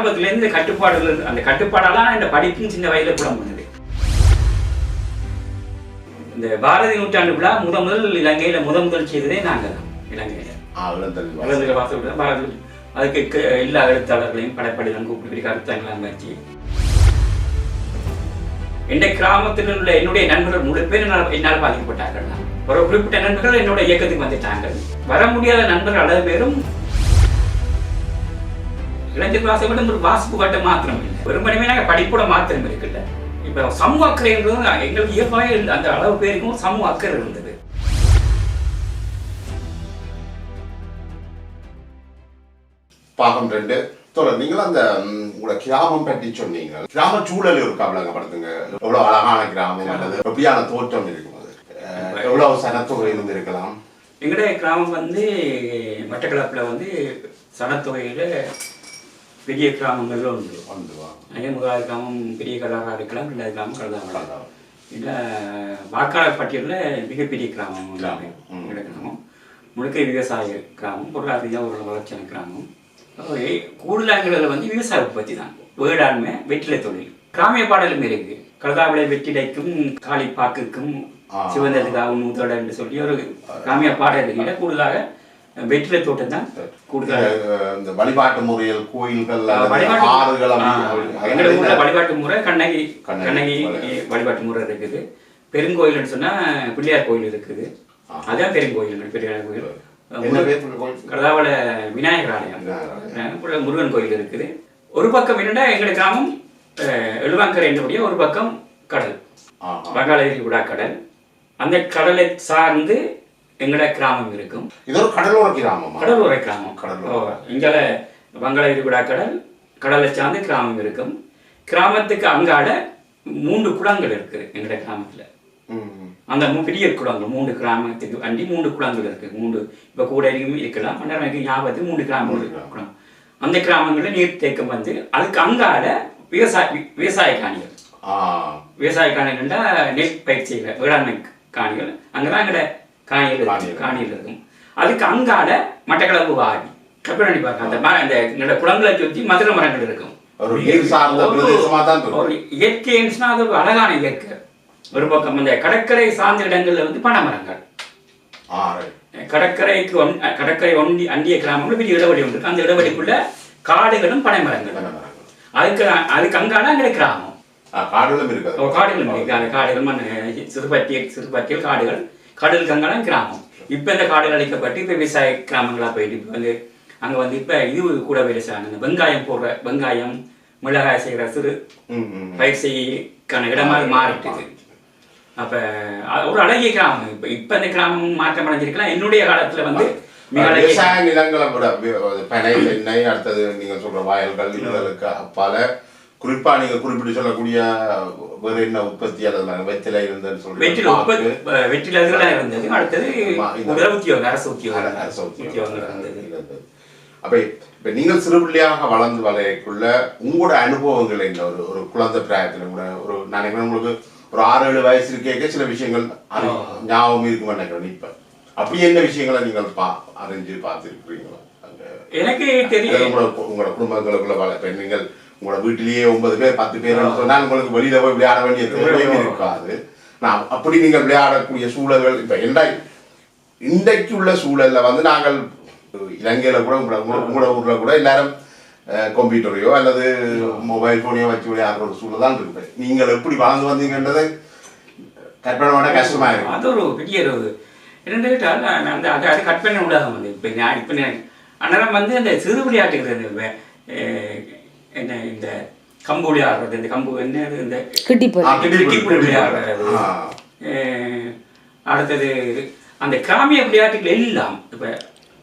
ஆரம்பத்திலேருந்து கட்டுப்பாடுகள் அந்த கட்டுப்பாடெல்லாம் இந்த படிப்பும் சின்ன வயதில் கூட பண்ணுது. இந்த பாரதி நூற்றாண்டு விழா முதல் இலங்கையில் முதல் செய்ததே நாங்கள் தான். இலங்கையில் வாசல் பாரதி அதுக்கு எல்லா எழுத்தாளர்களையும் படைப்படையிலும் கூப்பிட்டு கருத்தங்களாம் வச்சு எந்த கிராமத்தில் உள்ள என்னுடைய நண்பர்கள் 3 பேர் என்னால் பாதிக்கப்பட்டார்கள். ஒரு குறிப்பிட்ட நண்பர்கள் என்னோட இயக்கத்துக்கு வந்துட்டாங்க. வர முடியாத நண்பர்கள் 60 பேரும் இளைஞர் வாசப்படும் ஒரு வாசிப்பு கட்ட மாத்திரம் இல்லை, வெறுமனமே நாங்கள் படிப்போட மாத்திரம் இருக்குல்ல. இப்போ சமூக அக்கறைன்றது எங்களுக்கு இயல்பாக அந்த அளவு பேருக்கும் சமூக அக்கறை இருந்தது. பாகம் 2 தொடர். நீங்கள் அந்த உங்களோட கிராமம் பற்றி சொன்னீங்க. கிராம சூழல் இருக்கா விளங்கப்படுத்துங்க. எவ்வளவு அழகான கிராமம் அல்லது எப்படியான தோற்றம் இருக்கும், அது எவ்வளவு சனத்தொகை இருந்திருக்கலாம்? எங்களுடைய கிராமம் மட்டக்களப்பில் சனத்தொகையில் பெரிய கிராமங்கள் உண்டு. முதலாவது கிராமம் பெரிய கலாரா இருக்கலாம், 2வது கிராமம் கலதாமலா. இல்லை வாக்காளர் பட்டியலில் மிகப்பெரிய கிராமம் எங்களுடைய கிராமம். முழுக்க விவசாய கிராமம், பொருளாதார ஒரு வளர்ச்சியான கிராமம். கூடுதலாங்களில் விவசாய உற்பத்தி தான், வேளாண்மை, வெற்றிலை தொழில். கிராமிய பாடலும் இருக்கு. கலதாவிளை வெற்றிலைக்கும் காளிப்பாக்குக்கும் சிவந்ததுக்காக நூத்தோட என்று சொல்லி ஒரு கிராமிய பாடல் கூடுதலாக வெற்றிலை தோட்டம் தான் கூடுதலாக. வழிபாட்டு முறையில் கோயில்கள், எங்களுடைய ஊரில் வழிபாட்டு முறை கண்ணகி வழிபாட்டு முறை இருக்குது. பெருங்கோயில்னு சொன்னா பிள்ளையார் கோயில் இருக்குது, அதான் பெருங்கோயில். பெரியார் கோயில் கடதாவள விநாயகர் ஆலயம், முருகன் கோயில் இருக்குது. ஒரு பக்கம் என்னடா எங்களுடைய கிராமம் எழுவாங்கரை என்னுடைய ஒரு பக்கம் கடல், வங்காள விரிகுடா கடல். அந்த கடலை சார்ந்து எங்களோட கிராமம் இருக்கும். இது ஒரு கடலோர கிராமம். கடலோர கிராமம். இங்கே வங்காள விரிகுடா கடல், கடலை சார்ந்து கிராமம் இருக்கும். கிராமத்துக்கு அங்காட 3 குளங்கள் இருக்குது எங்களுடைய கிராமத்தில். அந்த பெரிய குளங்கள் 3 கிராமத்துக்கு அண்டி 3 குளங்கள் இருக்கு. 3 இப்போ கூட இருக்கலாம், மன்னருக்கு ஞாபகத்துக்கு 3 கிராமங்கள் குளம். அந்த கிராமங்களில் நீர் தேக்கம் அதுக்கு அங்கால விவசாய காணிகள். விவசாய காணிகள்னா நெல் பயிர் செய்கிற வேளாண்மை காணிகள். அங்கதான் எங்கட காணிகள் இருக்கும். அதுக்கு அங்கால மட்டக்களப்பு வாடி கப்பலி பார்க்க அந்த எங்களோட குளங்களை சுற்றி மதுரை மரங்கள் இருக்கும். ஒரு இயற்கைன்னு அது ஒரு அழகான இயற்கை. ஒரு பக்கம் இந்த கடற்கரை சார்ந்த இடங்கள்ல பனைமரங்கள், கடற்கரை அண்டிய கிராமங்கள் பெரிய இடைவெளி ஒன்று. அந்த இடைவெளிக்குள்ள காடுகளும் பனைமரங்கள். அதுக்கு அங்கால எங்களுடைய கிராமம். காடுகளும் இருக்கு. அந்த காடுகள் சிறுபட்டியல் காடுகள், கடலுக்கு அங்கால கிராமம். இப்ப இந்த காடுகள் அழிக்கப்பட்டு இப்ப விவசாய கிராமங்களா போயிட்டு இப்ப அங்க இப்ப இது கூட விவசாயம், வெங்காயம் போடுற, வெங்காயம் மிளகாய் செய்கிற சிறு பயிர் செய்யக்கான இடமாக மாறிட்டுது. அப்ப ஒரு அழகிய கிராமம். இப்ப இந்த கிராமம் மாற்றம் அடைஞ்சிருக்கலாம். என்னுடைய காலத்துல விவசாய நிலங்களை விட பனை, தென்னை, அடுத்தது நீங்க சொல்ற வயல்கள், இதுகளுக்கு அப்பால குறிப்பா நீங்க குறிப்பிட்டு சொல்லக்கூடிய வேற என்ன உற்பத்தி அல்லது வெற்றிலை இருந்ததுன்னு சொல்றீங்க. வெற்றிலை இருந்தது. அடுத்தது உத்தியோகம், அரசு உத்தியோகம் இருந்தது. அப்ப இப்ப நீங்கள் சிறுபிள்ளையாக வளர்ந்து வரைக்குள்ள உங்களோட அனுபவங்கள் என்ன? ஒரு குழந்தை பிராயத்துல கூட ஒரு நினைக்கிறேன் உங்களுக்கு ஒரு 6-7 வயசு இருக்க சில விஷயங்கள் ஞாபகம் இருக்கும் நினைக்கிறேன். இப்ப அப்படி என்ன விஷயங்களை நீங்கள் அறிஞ்சு பார்த்துருக்கிறீங்களா? எனக்கு தெரியும். உங்களோட குடும்பங்களுக்குள்ள நீங்கள் உங்களோட வீட்டிலேயே 9 பேர் 10 பேர் சொன்னால் உங்களுக்கு வெளியில போய் விளையாட வேண்டிய தேவையும் இருக்காது. நான் அப்படி நீங்கள் விளையாடக்கூடிய சூழல்கள் இப்ப இன்றைக்கு உள்ள சூழல்ல நாங்கள் இலங்கையில கூட உங்களோட ஊர்ல கூட எல்லாரும் கம்ப்யூட்டரையோ அல்லது மொபைல் போனையோ வச்சு விளையாடுற ஒரு சூழல் தான் இருக்கு. நீங்கள் எப்படி வாழ்ந்து வந்தீங்கன்றது கற்பனை பண்ண கஷ்டமா இருக்கு. அது ஒரு பெரிய என்னென்னு கேட்டால் அது கற்பனை உலகம். இப்போ அந்நேரம் அந்த சிறு விளையாட்டுகள் என்ன இந்த கம்பு விளையாடுறது, இந்த கம்பு என்ன இந்த கிட்டி விளையாடுறது, அடுத்தது அந்த கிராமிய விளையாட்டுகள் எல்லாம். இப்போ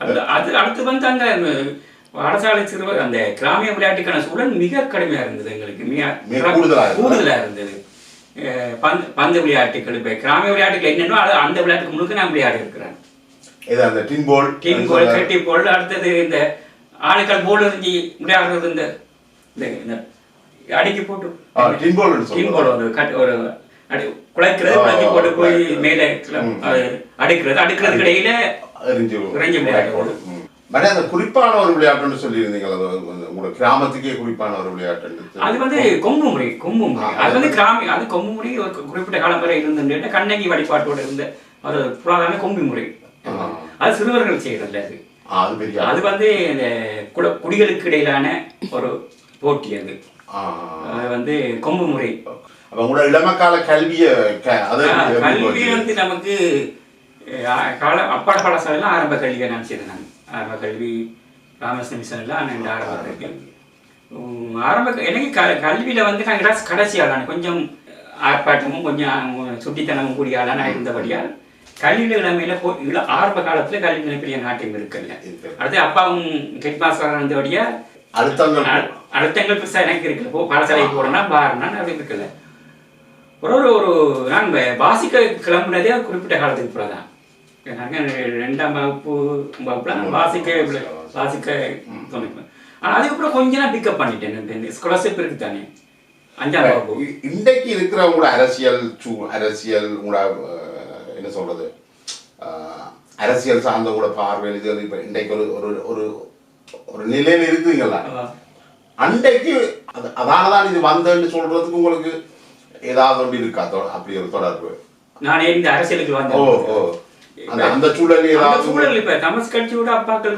அது அடுத்து அங்கே பாடசாலை சிறுவர் அந்த கிராமிய விளையாட்டுக்கான சூழல் மிக கடுமையாக இருந்தது. எங்களுக்கு மிக கூடுதலாக இருந்தது. பந்து விளையாட்டுகள், இப்போ கிராமிய விளையாட்டுகள் என்னென்னோ அந்த விளையாட்டுக்கு முழுக்க நான் விளையாடி இருக்கிறேன். டீம் போல், கட்டி போல், அடுத்தது இந்த ஆளுக்கள் போல் எறிஞ்சி விளையாடுறது, இந்த அடிக்கி போட்டு டீம் போல் ஒரு குழைக்கிறது, குழைச்சி போட்டு போய் மேலே அடுக்கிறதுக்கு இடையில இறைஞ்சி விளையாடுறது. பட் அந்த குறிப்பான ஒரு விளையாட்டுன்னு சொல்லியிருந்தீங்களா, உங்களோட கிராமத்துக்கே குறிப்பான ஒரு விளையாட்டு? அது வந்து கொம்பு முறை. அது வந்து அது கொம்பு முறை ஒரு குறிப்பிட்ட காலம் வரை இருந்துட்டு கண்ணகி வழிபாட்டோட இருந்த ஒரு புராதன கொம்பு முறை. அது சிறுவர்கள் செய்யறதில்ல. அது வந்து இந்த குடிகளுக்கு இடையிலான ஒரு போட்டி. அது வந்து கொம்பு முறை. உங்களோட இளமக்கால கல்வியை வந்து நமக்கு அப்பாட பாடசாலைலாம் ஆரம்ப கல்வியை நான் செய்தேன். நான் ஆரம்ப கல்வி ராமகிருஷ்ண மிஷன்லாம் நான் ஆரம்ப கல்வி எனக்கு கல்வியில் வந்து நான் கடைசியாக நான் கொஞ்சம் ஆர்ப்பாட்டமும் கொஞ்சம் சுட்டித்தனமும் கூடிய ஆளாக நான் இருந்தபடியால் கல்வியில் இளமையில் ஆரம்ப காலத்தில் கல்வி நிலைப்பில் என் நாட்டையும் இருக்கல. அடுத்து அப்பாவும் ஹெட் மாஸ்டராக இருந்தபடியா அழுத்தங்கள் பெருசாக எனக்கு இருக்குல்ல. பாடசாலைக்கு போகிறேன்னா பாருன்னா அப்படி இருக்குல்ல. ஒரு நான் வாசிக்க கிளம்புனதே குறிப்பிட்ட காலத்துக்கு பிறகு தான். நாங்கள் 2ஆம் வகுப்புல வாசிக்க தோணிப்பேன். ஆனால் அதுக்கப்புறம் கொஞ்சம் நான் பிக்கப் பண்ணிட்டேன். ஸ்காலர்ஷிப் இருக்கு தானே 5ஆம் வகுப்பு. இன்றைக்கு இருக்கிற உங்களோட அரசியல் உங்களோட என்ன சொல்றது அரசியல் சார்ந்த கூட பார்வை இது இப்போ இன்றைக்கு ஒரு ஒரு நிலையில் இருக்குங்களா? அன்றைக்கு அதானதான் இது வந்தேன்னு சொல்றதுக்கு உங்களுக்கு ஏதாவது ஒன்று இருக்கா? அப்படி ஒரு தொடர்பு? நான் இந்த அரசியலுக்கு வந்தேன். அந்த சூழல் இப்ப தமிழ் கட்சியோட அப்பாக்கள்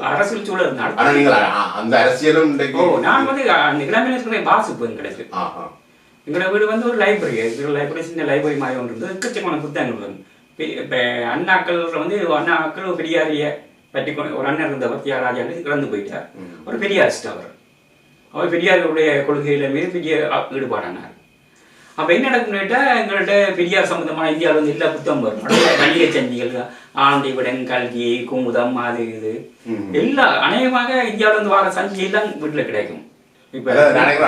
அரசியல் சூழல் இருந்தாலும் ஆனா நீங்க அந்த அரசியலும் நான் வந்து அந்த இளமையில வாசிப்பு கிடையாது. எங்களோட வீடு வந்து ஒரு லைப்ரரி சின்ன லைப்ரரி மாதிரி ஒன்று இருந்தது. எக்கச்சக்கமான புத்தகங்கள் வரும். இப்ப அண்ணாக்கள் வந்து அண்ணாக்கள் பெரியாரிய பற்றி ஒரு அண்ணன் இருந்தவர் தியாகராஜா இறந்து போயிட்டார். ஒரு பெரியாரிஸ்ட் அவர் பெரியாருடைய கொள்கையில மீது பெரிய ஈடுபாடானார். அப்போ என்ன நடக்குன்னு கேட்டால் எங்கள்கிட்ட பெரியார் சம்பந்தமான இந்தியாவில் வந்து எல்லா புத்தகம் வரும். வணிக சந்திகள், ஆனந்தி விடன், கல்வி, குமுதம், அது இது எல்லா அநேகமாக இந்தியாவில் வந்து வர சஞ்சி எல்லாம் வீட்டில் கிடைக்கும். இப்போ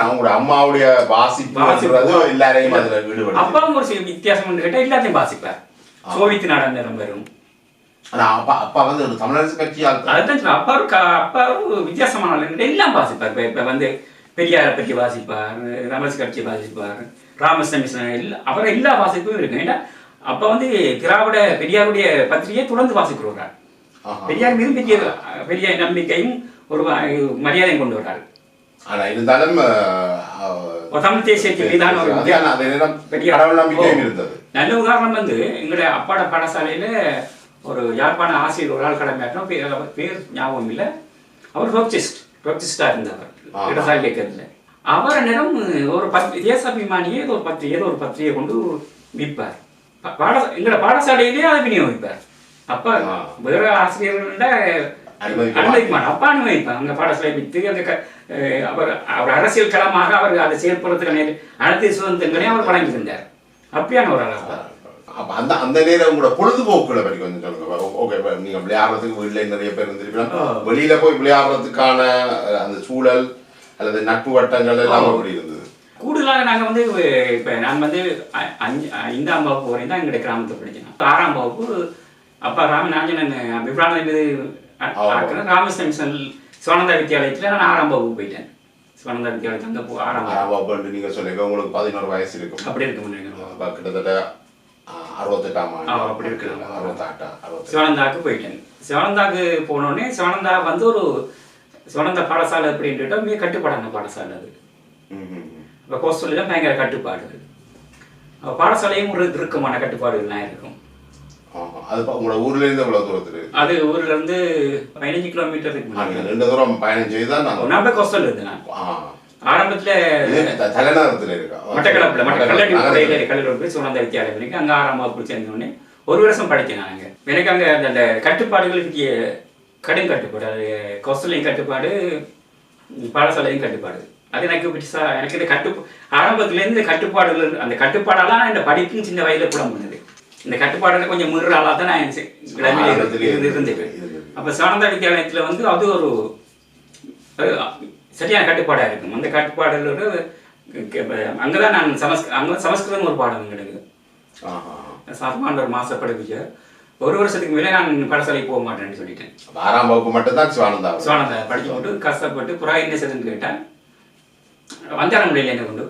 அவங்களோட அம்மாவுடைய அப்பாவும் ஒரு வித்தியாசம் கேட்டால் எல்லாத்தையும் வாசிப்பார். சோவியத் நாடு நேரம் வரும். அப்பா வந்து ஒரு தமிழரசு கட்சியால் அதுதான் அப்பா வித்தியாசமான எல்லாம் வாசிப்பார். இப்போ வந்து பெரியாரை பற்றி வாசிப்பார், ரமேஷ் கட்சி வாசிப்பார், ராமகிருஷ்ண மிஷன் அப்புறம் எல்லா வாசிப்பும் இருக்கு. ஏன்னா அப்ப வந்து பெரியாருடைய பத்திரிகையை தொடர்ந்து வாசிக்கிறோம். பெரியார் மீது பெரிய நம்பிக்கையும் ஒரு மரியாதையும் கொண்டு வர்றாரு. ஆனா இருந்தாலும் தமிழ் தேசியத்துக்கு நல்ல உதாரணம் வந்து எங்களுடைய அப்பாட பாடசாலையில ஒரு யாழ்ப்பாண ஆசிரியர் ஒரு ஆள் கடமையாற்றோம். பேர் ஞாபகம் இல்லை. அவர் ரோக்சிஸ்டா இருந்தவர் இடசாலை இயக்கத்துல. அவர் நேரம் ஒரு தேசாபிமானியே ஏதோ ஒரு பத்திரிகை கொண்டு விற்பார். எங்களோட பாடசாலையிலேயே அதை விநியோகிப்பார். அப்ப வேற ஆசிரியர்கள அனுமதிப்பார். அப்பா அனுமதிப்பார். அங்க பாடசாலை விற்று அந்த அவர் அரசியல் களமாக அவர் அதை செயல்படுறதுக்கான அனைத்து சுதந்திரங்களையும் அவர் வழங்கியிருந்தார். அப்படியான ஒரு அளவு. அந்த அந்த நேரம் உங்களோட பொழுதுபோக்குகளை பற்றி கொஞ்சம் சொல்லுங்க. ஓகே, நீங்க விளையாடுறதுக்கு வீட்டில் நிறைய பேர் இருந்திருக்கலாம். வெளியில போய் விளையாடுறதுக்கான அந்த சூழல் அல்லது நட்பு வட்டங்கள் எல்லாம் அப்படி இருந்தது. கூடுதலாக நாங்கள் வந்து இப்போ நான் வந்து 5ஆம் வகுப்பு வரையும் தான் எங்களுடைய கிராமத்தை படித்தேன். 6ஆம் வகுப்பு அப்பா ராமநாஜன் விப்ரானந்த மீது ராமகிருஷ்ண மிஷன் சிவானந்தா வித்யாலயத்தில் நான் 6ஆம் வகுப்பு போயிட்டேன். சிவானந்தா வித்யாலயத்தில் அங்கே 6ஆம் வகுப்பு நீங்கள் சொல்லுங்க. உங்களுக்கு 11 வயசு இருக்கும். அப்படி இருக்கும். கிட்டத்தட்ட 68ஆம் ஆண்டு அப்படி இருக்கு. 68 சிவானந்தாவுக்கு போயிட்டேன். சிவானந்தாவுக்கு போனோடனே சிவானந்தா வந்து ஒரு சிவானந்தா பாடசாலை அப்படின்ட்டு மிக கட்டுப்பாடான பாடசாலை. அது இப்போ ஹோஸ்டலில் தான் பயங்கர கட்டுப்பாடு. பாடசாலையும் ஒரு இறுக்கமான கட்டுப்பாடுகள்லாம் இருக்கும். அது உங்களோட ஊர்ல இருந்து எவ்வளவு தூரத்துக்கு? அது ஊர்ல இருந்து 15 கிலோமீட்டர் இருக்கு. ரெண்டு தூரம் பயணம் செய்துதான் நான் போய் ஹோஸ்டல் இருந்து நான் ஆரம்பத்துல தலைநகரத்துல இருக்கா மட்டக்களப்பு கல்லூரி போய் சிவானந்தா வித்யாலயம் இருக்கு. அங்கே 6ஆம் வகுப்பு சேர்ந்தோடனே ஒரு வருஷம் படித்தேன் நான். அங்கே எனக்கு அங்கே அந்த கட்டுப்பாடுகளுக்கு கடும் கட்டுப்பாடு. அது ஹோஸ்டல்லையும் கட்டுப்பாடு, பாடசாலையும் கட்டுப்பாடு. அது எனக்கு பிடிச்சா எனக்கு இந்த ஆரம்பத்துலேருந்து கட்டுப்பாடுகள் அந்த கட்டுப்பாடெல்லாம் இந்த படிப்பும் சின்ன வயதில் கூட பண்ணுது. இந்த கட்டுப்பாடுகளை கொஞ்சம் மீறுற ஆளாக தான் நான் இருந்தேன். அப்போ சிவானந்தா வித்யாலயத்தில் வந்து அது ஒரு சரியான கட்டுப்பாடாக இருக்கும். அந்த கட்டுப்பாடுகளோட அங்கே தான் நான் அங்கே சமஸ்கிருதம் ஒரு பாடம் எங்களுக்கு சாதாரண ஒரு மாச படிப்பிச்சு. ஒரு வருஷத்துக்கு மேலே நான் பாடசாலைக்கு போக மாட்டேன்னு சொல்லிட்டேன். 6ஆம் வகுப்பு மட்டும் தான் சிவானந்தா படிச்சு போட்டு கஷ்டப்பட்டு புறா என்ன செய்துன்னு கேட்டேன். வந்தாரமுடியில் என்ன கொண்டு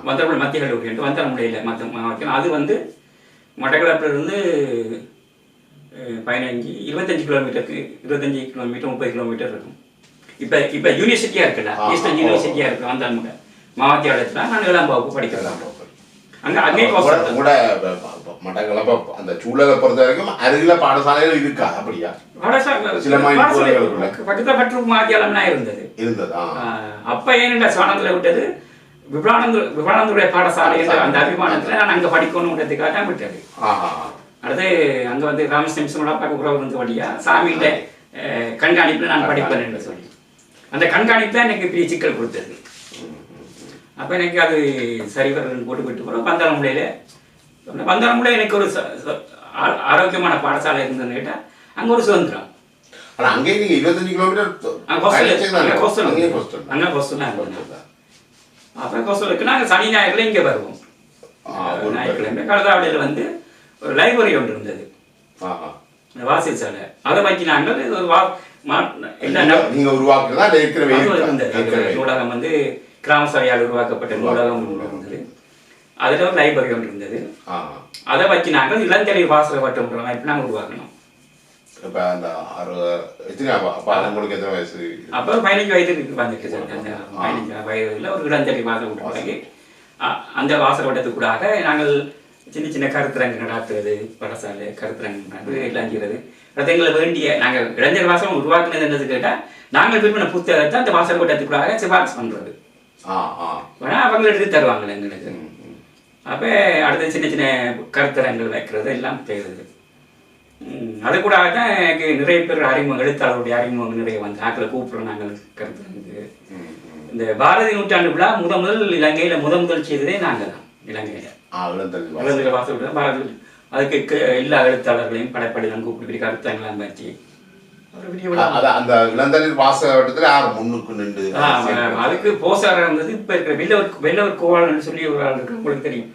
வந்தாரமுடி மத்திய கல்லூரி வந்தாரமுடியில் மற்ற அது வந்து மட்டக்களப்பிலிருந்து 25 கிலோமீட்டருக்கு 25 கிலோமீட்டர் 30 கிலோமீட்டர் இருக்கும். இப்போ யூனிவர்சிட்டியாக இருக்குல்ல, ஈஸ்டர்ன் யூனிவர்சிட்டியாக இருக்கு வந்தாங்க மாவத்தியாலயத்தில் நான் 7ஆம் வகுப்பு படிக்கிறேன். அங்கே கூட மட்டக்களப்பு அந்த சூழலை பொறுத்த வரைக்கும் அருகில் பாடசாலைகள் இருக்கா? அப்படியா? சில பட்டு மாத்தியாலம்னா இருந்ததா? அப்போ ஏன்டா சோனத்தில் விட்டது விபுலானந்தருடைய பாடசாலை என்ற அந்த அபிமானத்தில் நான் அங்கே படிக்கணுன்றதுக்காக தான் விட்டது. அடுத்து அங்கே வந்து ராமசிம்சனோட பார்க்க உறவு இருந்து வழியா சாமிகிட்ட கண்காணிப்பில் நான் படிப்பேன் என்று சொல்லி அந்த கண்காணிப்பு தான் எனக்கு பெரிய சிக்கல் கொடுத்தது. அப்போ எனக்கு அது சரி வரலன்னு போட்டு விட்டு போகிறோம். பந்தாளமுலையில் எனக்கு ஒரு ஆரோக்கியமான பாடசாலை இருந்ததுன்னு கேட்டால் அங்கே ஒரு சுதந்திரம். ஆனால் அங்கே நீங்கள் 25 கிலோமீட்டர் அங்கே ஹாஸ்டல் அப்போ ஹாஸ்டலுக்கு நாங்கள் சனி ஞாயிறுல இங்கே வருவோம். ஞாயிற்றுக்கிழமை கலதாவளியில் வந்து ஒரு லைப்ரரி ஒன்று இருந்தது, வாசில் சாலை. அதை வச்சு நாங்கள் நூலகம் வந்து கிராம சபையால் உருவாக்கப்பட்ட நூலகம் இருந்தது. அதில் ஒரு லைப்ரரி ஒன்று இருந்தது. அதை வச்சு நாங்கள் இளந்தெளிவு வாசக வட்டம்ன்ற அமைப்பு நாங்கள் உருவாக்கணும். அப்போ 15 வயதுக்கு வந்துட்டு சார். அந்த 15 வயதில் ஒரு இளந்தெளிவு வாசக விட்டு பிறகு அந்த வாசக வட்டத்துக்கூடாக நாங்கள் சின்ன சின்ன கருத்தரங்கு நடாத்துறது, பாடசாலை கருத்தரங்கு எல்லாம் செய்கிறது. அது எங்களை வேண்டிய நாங்கள் இளைஞர் வாசகம் உருவாக்குனது என்னது கேட்டால் நாங்கள் விரும்பின புத்தகத்தை அந்த வாசக வட்டத்துக்கூடாக சிபாரிசு பண்ணுறது. அவங்க எடுத்து தருவாங்க எங்களுக்கு. அப்போ அடுத்து சின்ன சின்ன கருத்தரங்கள் வைக்கிறது எல்லாம் செய்கிறது. அது கூட தான் எனக்கு நிறைய பேர் அறிமுகம், எழுத்தாளருடைய அறிமுகம் நிறைய வந்து ஆக்களை கூப்பிட்றோம் நாங்கள் கருத்தரங்கு. இந்த பாரதி நூற்றாண்டு விழா முதல் இலங்கையில் முதல் செய்ததே நாங்கள் தான். இலங்கையில் வாசல் பாரதி அதுக்கு எல்லா எழுத்தாளர்களையும் படைப்படிதான் கூப்பிட்டு கருத்தரங்களாம் வச்சு அதுக்கு போசாரா இருந்தது. இப்ப இருக்கிற வெள்ளவர் கோவாளன்னு சொல்லி ஒரு ஆள் இருக்கு, உங்களுக்கு தெரியும்.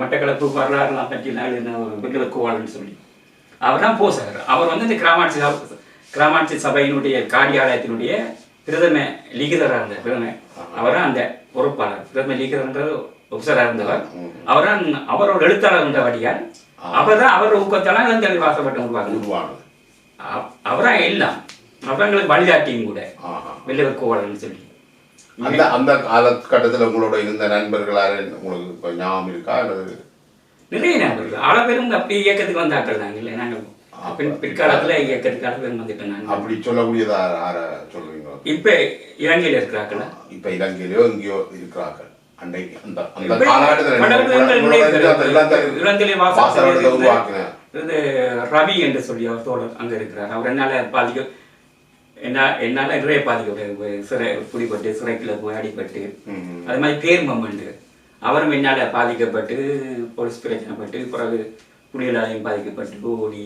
மட்டக்களப்பு வரலாறுலாம் பற்றி வெள்ளவர் கோவாளன்னு சொல்லி அவர் தான் போசார். அவர் வந்து இந்த கிராமாட்சி சபையினுடைய காரியாலயத்தினுடைய பிரதம லீகிதராக இருந்தார். அவரும் அந்த பொறுப்பாளர் பிரதம லீகிதர்ன்ற உப்சராக இருந்தவர். அவரோட எழுத்தாளர் இருந்தபடியால் அவர் தான் அவர் ஊக்கத்தால் இளந்தெளிவு வாசகப்பட்டம் உருவாக்குவாங்க. அவராக எல்லாம் அவங்களுக்கு வழிகாட்டியும் கூட வெள்ளவர் கோவாளன்னு சொல்லி. அந்த காலகட்டத்தில் உங்களோட இருந்த நண்பர்களால் உங்களுக்கு ஞாபகம் இருக்கா? அல்லது நிறைய நண்பர்கள் அளவெரும் அப்படி இயக்கத்துக்கு வந்தாக்கள் நாங்கள் இல்லை. நாங்கள் பிற்காலத்தில் இயக்கத்துக்கு அளவெரும் வந்துட்டோம். நாங்கள் அப்படி சொல்லக்கூடியதா யார சொல்றீங்க? இப்போ இலங்கையில் இருக்கிறார்களா? இப்போ இலங்கையிலோ எங்கேயோ இருக்கிறார்கள். ரவி என்று சொல்லி அவர் தோழர் அங்கே இருக்கிறார். அவர் என்னால் நிறைய பாதிக்க சிறை பிடிபட்டு சிறைக்குள்ள போய் அடிபட்டு அது மாதிரி பேர்மண்டு அவரும் என்னால் பாதிக்கப்பட்டு போலீஸ் பிரச்சனைப்பட்டு பிறகு புலிகளாலையும் பாதிக்கப்பட்டு ஓடி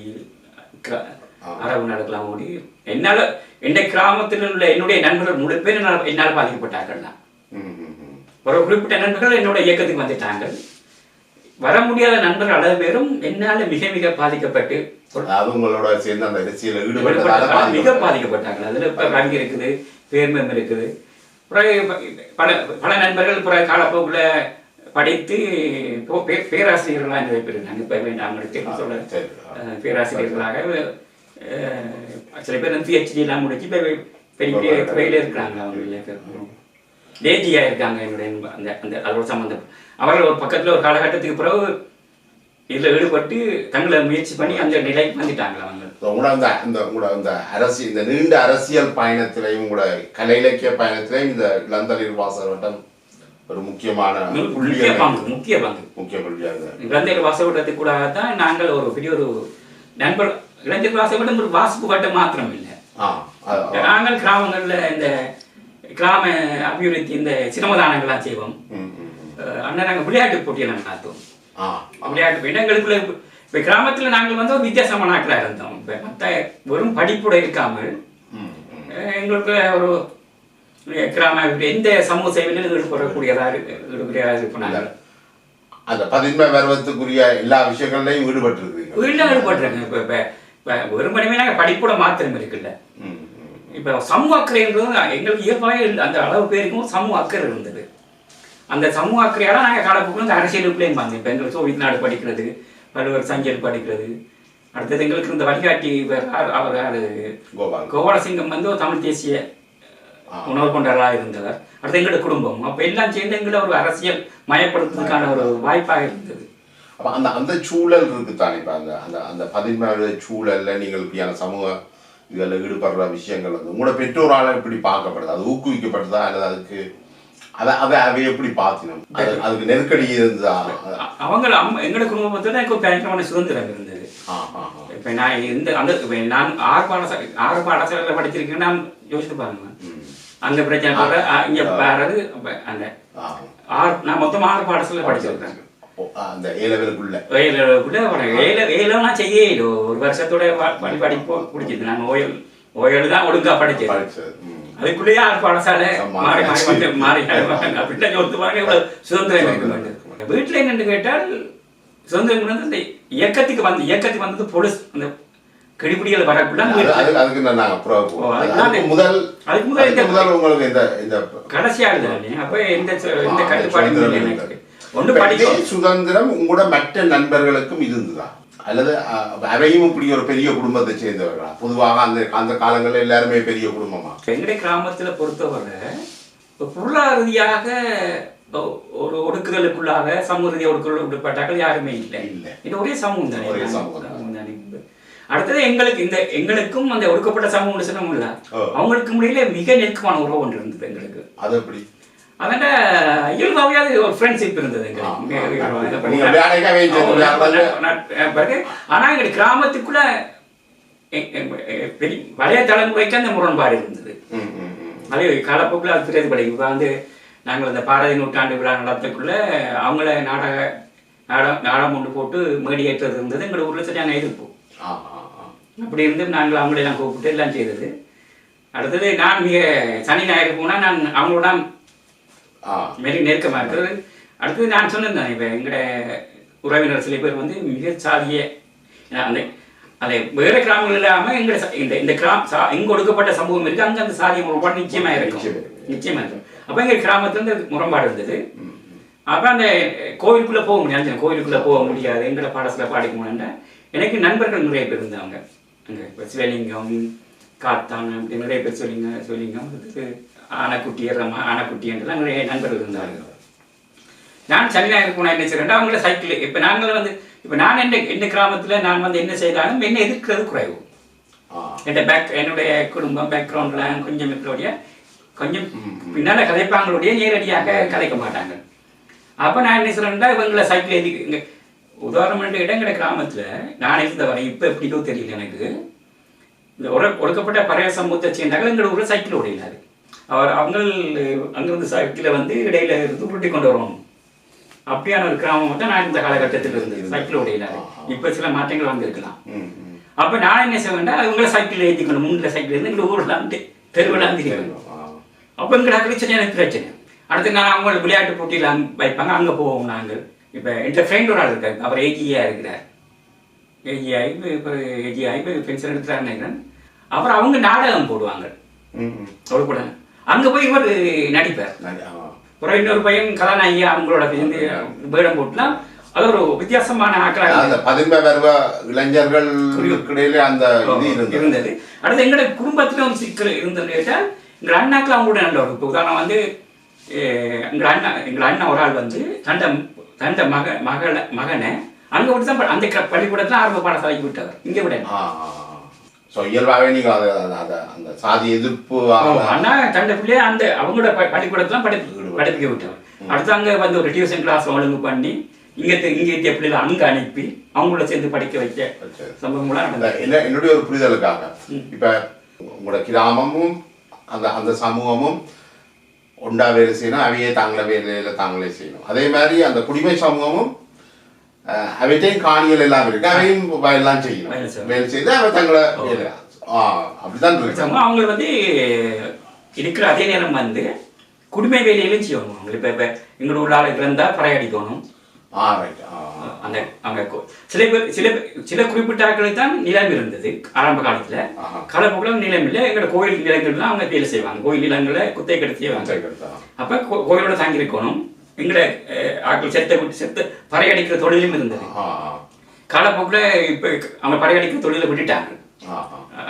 அரபு நாடுகளாம் ஓடி என்னால் என் கிராமத்தில் உள்ள என்னுடைய நண்பர்கள் முழு பேர் என்னால் பாதிக்கப்பட்டார்கள் தான். ஒரு குறிப்பிட்ட நண்பர்கள் என்னோட இயக்கத்துக்கு வந்துட்டாங்க. வர முடியாத நண்பர்கள் அளவு பேரும் என்னால் மிக மிக பாதிக்கப்பட்டு மிக பாதிக்கப்பட்டாங்க. அதில் இப்போ ரவி இருக்குது, பேர்மம் இருக்குது, பல நண்பர்கள் பிற காலப்போக்கில் படித்து பேராசிரியர்களாக நிறைய பேர் இருக்காங்க. இப்போ அவங்களுக்கு சொல்ல பேராசிரியர்களாக சில பேர் PhD எல்லாம் முடிச்சு இப்போ பெரிய துறையில் இருக்கிறாங்க. அவங்க லேஜியா இருக்காங்க. என்னுடைய அந்த அந்த அதோட சம்பந்தம் அவர்கள் ஒரு பக்கத்தில் ஒரு காலகட்டத்துக்கு பிறகு இதில் ஈடுபட்டு தங்களை முயற்சி பண்ணி அந்த நிலைக்கு வந்துட்டாங்களா அவங்க. இந்த அரசியல் இந்த நீண்ட அரசியல் பயணத்திலையும் கூட கலை இலக்கிய பயணத்திலையும் இந்த இளந்தளிர் வாசகர் வட்டம் ஒரு முக்கியமான முக்கிய புள்ளியாக இளந்தளிர் வாசகர் வட்டத்துக்கு கூட தான் நாங்கள் ஒரு பெரிய ஒரு நண்பர். இளந்தளிர் வாசகர் வட்டம் ஒரு வாசிப்பு வட்டம் மாத்திரம் இல்லை. நாங்கள் கிராமங்களில் இந்த கிராம அபிவிருத்தி இந்த சிரமதானங்கள்லாம் செய்வோம். ஆனால் நாங்கள் விளையாட்டு போட்டியெல்லாம் நடத்துவோம். விளையாட்டு இடங்களுக்குள்ள இப்போ கிராமத்தில் நாங்கள் வந்து ஒரு வித்தியாசமான ஆட்களாக இருந்தோம். இப்போ மற்ற வெறும் படிப்புட இருக்காமல் எங்களுக்கு ஒரு கிராம எந்த சமூக சேவையிலும் ஈடுபடக்கூடியதாக இருப்போம். நாங்கள் அந்த 15 பருவத்துக்குரிய எல்லா விஷயங்கள்லையும் ஈடுபட்டுருக்கேன். இப்போ வெறும் பணிமே நாங்கள் படிப்புட மாத்திரம் இருக்குல்ல. இப்போ சமூக அக்கறைன்றது எங்களுக்கு இயல்பாக அந்த அளவு பேருக்கும் சமூக அக்கறை இருந்தது. அந்த சமூக அக்கறையால் நாங்கள் காலப்போக்கில் இந்த அரசியலுக்குள்ளேயும் வந்தோம். இப்போ எங்களுக்கு சோவியத் நாடு படிக்கிறது, பல்வேறு சஞ்சல் படிக்கிறது, அடுத்தது எங்களுக்கு இந்த வழிகாட்டி அவர் கோபாலசிங்கம் வந்து ஒரு தமிழ் தேசிய உணவு கொண்டவராக இருந்தவர். அடுத்து எங்களோட குடும்பம் அப்போ எல்லாம் சேர்ந்து எங்களை ஒரு அரசியல் மயப்படுத்துறதுக்கான ஒரு வாய்ப்பாக இருந்தது. அப்போ அந்த அந்த சூழல் இருக்குத்தானே. இப்போ அந்த அந்த அந்த 17 சூழலில் நீங்கள் இப்படியான சமூக இதில் ஈடுபடுற விஷயங்கள் வந்து உங்களோட பெற்றோரால் எப்படி பார்க்கப்படுது, அது ஊக்குவிக்கப்படுதா அல்லது அதுக்கு அதை எப்படி பார்த்தினோம், அதுக்கு நெருக்கடி இருந்ததா? அவங்க எங்களோட குடும்பத்தில் எனக்கு ஒரு பயங்கரமான சுதந்திரம் இருந்தது. இப்போ நான் நான் 6 பாடசாலையில் படிச்சிருக்கேன்னா யோசித்து பாருங்க. அங்கே பிரச்சனை இங்கே பாரு அந்த நான் மொத்தம் 6 பாடசாலையில் படிச்சிருக்கேன். அந்த ஏலவலுக்குள்ள ஏலெல்லாம் செய்ய ஒரு வருஷத்தோட படிப்பு பிடிச்சது. நான் ஓயல் தான் ஒழுங்கா படிச்சது. அதுக்குள்ளேயே 6 பாடசாலை மாறி மாறி மாறி அப்படின்னு ஒத்து பாருங்க இவ்வளவு சுதந்திரம் இருக்க வேண்டும். வீட்டுல என்னன்னு கேட்டால் சுதந்திரம் வந்து இந்த இயக்கத்துக்கு வந்தது போலீஸ் அந்த கெடிபிடிகள் வரக்குள்ள கடைசியாக அப்ப எந்த கட்டுப்பாடு ஒன்று படிக்கும் சுதந்திரம் உங்களோட மற்ற நண்பர்களுக்கும் இருந்துதா அல்லது அவையும் இப்படி ஒரு பெரிய குடும்பத்தை சேர்ந்தவர்களா? பொதுவாக அந்த அந்த காலங்களில் எல்லாருமே பெரிய குடும்பமா? எங்களுடைய கிராமத்துல பொறுத்தவரை பொருளாதார ரீதியாக ஒரு ஒடுக்குதலுக்குள்ளாக சமூக ரீதியாக ஒடுக்குதல் உட்பட்டாக்கள் யாருமே இல்லை. இது ஒரே சமூகம் தானே. அடுத்தது எங்களுக்கும் அந்த ஒடுக்கப்பட்ட சமூகம் சொன்னோம் இல்ல, அவங்களுக்கு முடியல மிக நெருக்கமான உறவு ஒன்று இருந்தது எங்களுக்கு. அது எப்படி? அதனால இயல்பாகவே ஒரு ஃப்ரெண்ட்ஷிப் இருந்தது ஆனா எங்க கிராமத்துக்குள்ள பழைய தலைமுறைக்கு அந்த முரண்பாடு இருந்தது. அதே காலப்போக்கில் அது பிறகு படைக்கு இப்போ வந்து நாங்கள் அந்த பாரதி நூற்றாண்டு விழா நடத்தக்குள்ள அவங்கள நாடகம் கொண்டு போட்டு மேடியேற்றது இருந்தது. எங்களோட ஊர்ல சரியான எதிர்ப்பு. அப்படி இருந்து நாங்கள் அவங்களெல்லாம் கூப்பிட்டு எல்லாம் செய்தது. அடுத்தது நான் மிக சனி ஞாயிறு போனால் நான் அவங்களோட மிக நெருக்கமாக இருக்கிறது. அடுத்தது நான் சொன்னேன் இப்போ எங்களோட உறவினர் சில பேர் வந்து மிக சாதிய அந்த அதை வேறு கிராமங்கள் இல்லாமல் இந்த இங்கே ஒடுக்கப்பட்ட சமூகம் இருக்குது. அங்கே அந்த சாதிய முரண்பாடு நிச்சயமாக இருக்கும். அப்போ எங்கள் கிராமத்துலேருந்து முரண்பாடு இருந்தது. அப்போ அந்த கோவிலுக்குள்ளே போக முடியாது. கோவிலுக்குள்ளே போக முடியாது. எங்களோட பாடசாலை பாடிக்க முடியாதுன்னா எனக்கு நண்பர்கள் நிறைய பேர் இருந்தாங்க. அங்கே இப்போ சிவலிங்கம் காத்தான் அப்படி நிறைய பேர் சிவலிங்கம் ஆனைக்குட்டி ஆனைக்குட்டின்றலாம் நிறைய நண்பர்கள் இருந்தாங்க. நான் சனி ஞாயிறு போனால் என்ன செய்யறேன், அவங்கள சைக்கிள் இப்போ நாங்கள் வந்து இப்போ நான் எந்த கிராமத்தில் நான் வந்து என்ன செய்தாலும் என்ன எதிர்க்கிறது குறைவு. என்னுடைய குடும்பம் பேக்ரவுண்ட்லாம் கொஞ்சம் இருக்கிறோடைய கொஞ்சம் பின்னால் கதைப்பாங்களுடைய நேரடியாக கதைக்க மாட்டாங்க. அப்போ நான் என்ன சொல்கிறேன்னா இவங்களை சைக்கிள் இங்கே உதாரணம் இடங்கிற கிராமத்தில் நான் இருந்த வரை இப்போ எப்படியோ தெரியல எனக்கு. இந்த ஒடுக்கப்பட்ட பழைய சமூகத்தை சேர்ந்தாங்க எங்களோட ஊரில் சைக்கிள் ஓடையிலாது. அங்கிருந்து சைக்கிளை வந்து இடையில இருந்து உருட்டி கொண்டு வரணும். அப்படியான ஒரு கிராமம் தான் நான் இந்த காலகட்டத்தில் இருந்தது. சைக்கிள் ஓடையிலாது. இப்போ சில மாற்றங்கள் வந்திருக்கலாம். அப்போ நான் என்ன செய்வேன்டா இவங்களை சைக்கிள் ஏற்றிக்கணும். முன்னில் சைக்கிள் இருந்து எங்களை ஊரில் தெருவில் இருக்கணும். அப்போ எங்களை பிரச்சனை எனக்கு பிரச்சனை. அடுத்து நான் அவங்கள விளையாட்டு போட்டியில் வைப்பாங்க, அங்கே போவோம் நாங்கள். இப்போ என்கிட்ட ஃப்ரெண்ட் ஒரு ஆள் இருக்காரு, அவர் ஏஜியாக இருக்கிறார். ஏஜிஆகி இப்போ பென்ஷன் எடுத்துறாருன்னு நினைக்கிறேன். அப்புறம் அவங்க நாடகம் போடுவாங்க கூட, அங்கே போய் இவர் நடிப்பார். அப்புறம் இன்னொரு பையன் கதாநாயகி அவங்களோட சேர்ந்து வேடம் போட்டுலாம். அது ஒரு வித்தியாசமான இளைஞர்கள் இருந்தது. அடுத்து எங்களோட குடும்பத்தில் ஒரு சிக்கல் இருந்தது கேட்டால் எங்கள் அண்ணாக்கள் அவங்களோட நல்ல ஒரு உதாரணம் வந்து எங்கள் அண்ணா ஒரு ஆள் வந்து தந்த மகனை அங்கே விட்டு தான் அந்த பள்ளிக்கூடத்தில் ஆரம்ப பாடசாலைக்கு விட்டவர். இங்கே விட இயல்பாகவே நீங்க அந்த சாதி எதிர்ப்பு அண்ணா தண்டை பிள்ளைய அந்த அவங்களோட பள்ளிக்கூடத்துல படிப்பிக்க விட்டவர். அடுத்து அங்கே வந்து ஒரு டியூஷன் கிளாஸ் ஒழுங்கு பண்ணி இங்கே பிள்ளைகளை அங்கே அனுப்பி அவங்களோட சேர்ந்து படிக்க வைக்க சம்பவங்களாம் நடந்தது. என்னுடைய ஒரு புரிதலுக்காக இப்ப உங்களோட கிராமமும் அந்த சமூகமும் ஒண்டா வேலை செய்யணும், அவையே தாங்களே செய்யணும். அதே மாதிரி அந்த குடிமை சமூகமும் அவைட்டையும் காணிகள் எல்லாம் இருக்கு, அவையும் எல்லாம் செய்யணும், வேலை செய்து அவை தங்களை அப்படிதான் இருக்கு. அவங்க வந்து இருக்கிற அதே நேரம் வந்து குடிமை வேலையிலும் செய்யணும். அவங்க இப்ப எங்களோட உள்ள ஆளுக்கு இருந்தா பறையடிக்கணும். அந்த அவங்க சில குறிப்பிட்ட ஆட்களுக்கு தான் நிலம் இருந்தது ஆரம்ப காலத்துல. காலப்போக்கில் நிலம் இல்லை. எங்களோட கோயில் நிலங்கள்லாம் அவங்க வேலை செய்வாங்க. கோயில் நிலங்களை குத்தை கெடுத்து செய்வாங்க. அப்ப கோயிலோட தாங்கி இருக்கணும். எங்களை ஆட்கள் செத்த பறையடிக்கிற தொழிலும் இருந்தது. காலப்போக்கில் இப்போ அவங்க படையெடுக்க தொழிலை விட்டுட்டாங்க.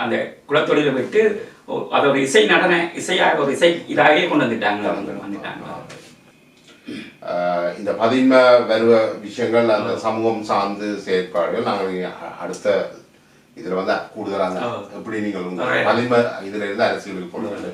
அந்த குலத்தொழிலை விட்டு அதை ஒரு இசை நடன இசையாக ஒரு இசை இதாகவே கொண்டு வந்துட்டாங்க. இந்த பதின்ம வருவ விஷயங்கள் அந்த சமூகம் சார்ந்து செயற்பாடுகள் நாங்கள் அடுத்த இதில் வந்து கூடுதலாக எப்படி நீங்கள் பதின்ம இதில் இருந்து அரசியலுக்கு கொண்டு வந்து